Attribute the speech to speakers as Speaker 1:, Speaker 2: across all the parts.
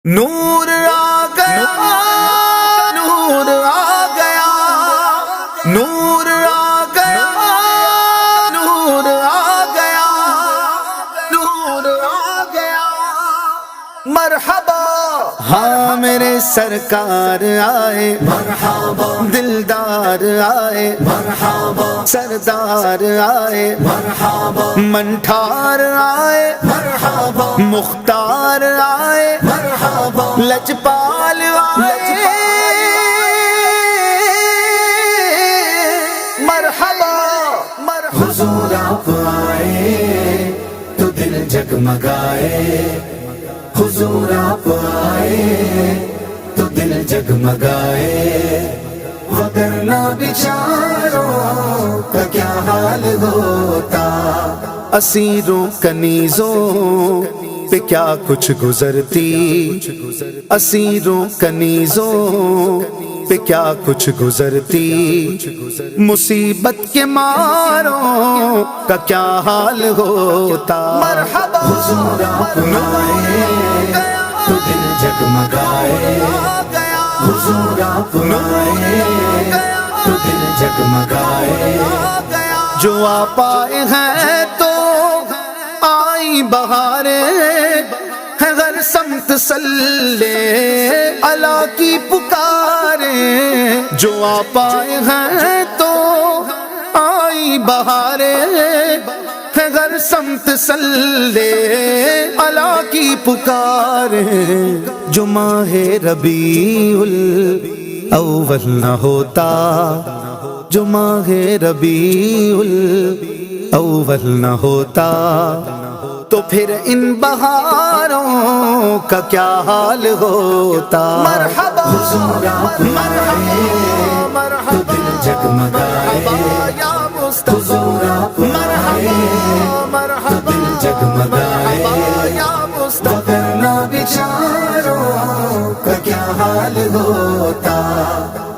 Speaker 1: نور آ گیا، نور آ گیا، نور آ گیا، نور آ گیا، نور آ گیا۔ مرحبا، ہاں میرے سرکار آئے، مرحبا، دلدار آئے، مرحبا، سردار آئے، مرحبا، منٹھار آئے، مرحبا، مختار آئے، مرحبا، لجپال آئے، مرحبا، مرحبا۔ حضور آپ آئے تو دل جگمگائے، حضور آپ آئے تو دل جگمگائے، وگرنہ بیچاروں کا کیا حال ہوتا، اسیروں کنیزوں پہ کیا کچھ گزرتی، اسیروں کنیزوں پہ کیا کچھ گزرتی، مصیبت کے ماروں کا کیا حال ہوتا۔ مرحبا، حضور آپ آئے تو دل جگمگائے، حضور آپ آئے تو دل جگمگائے، جو آپ آئے ہیں تو آئی بہاریں، ہے ہر سمت صلی اللہ کی پکاریں، جو آپ آئے ہیں تو آئی بہاریں، ہے ہر سمت صلی اللہ کی پکاریں، جو ماہ ربیع الاول نہ ہوتا، جو ماہ ربیع الاول نہ ہوتا، تو پھر ان بہاروں کا کیا حال ہوتا۔ مرحبا، حضور آپ آئے تو دل جگمگائے، حضور آپ آئے تو دل جگمگائے، وگرنہ بیچاروں کا کیا حال ہوتا،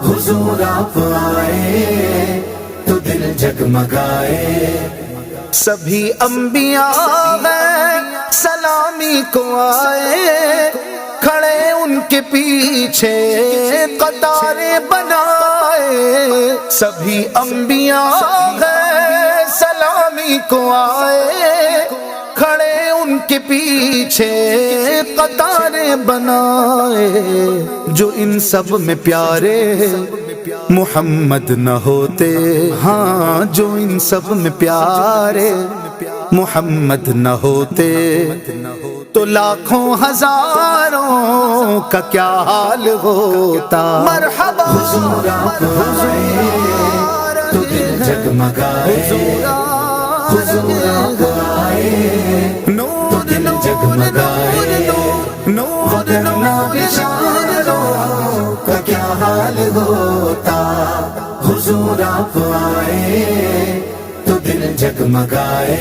Speaker 1: حضور آپ آئے تو دل جگمگائے۔ سبھی انبیاء ہیں سلامی کو آئے، کھڑے ان کے پیچھے قطاریں بنائے، سبھی انبیاء ہیں سلامی کو آئے، کھڑے ان کے پیچھے قطاریں بنائے، جو ان سب میں پیارے محمد نہ ہوتے، ہاں جو ان سب میں پیارے محمد نہ ہوتے، تو لاکھوں ہزاروں کا کیا حال ہوتا۔ مرحبا، حضور آپ آئے تو دل جگمگائے، حضور آپ آئے تو دل جگمگائے، وگرنہ بیچاروں کا کیا حال ہوتا، حضور آپ آئے تو دل جگمگائے۔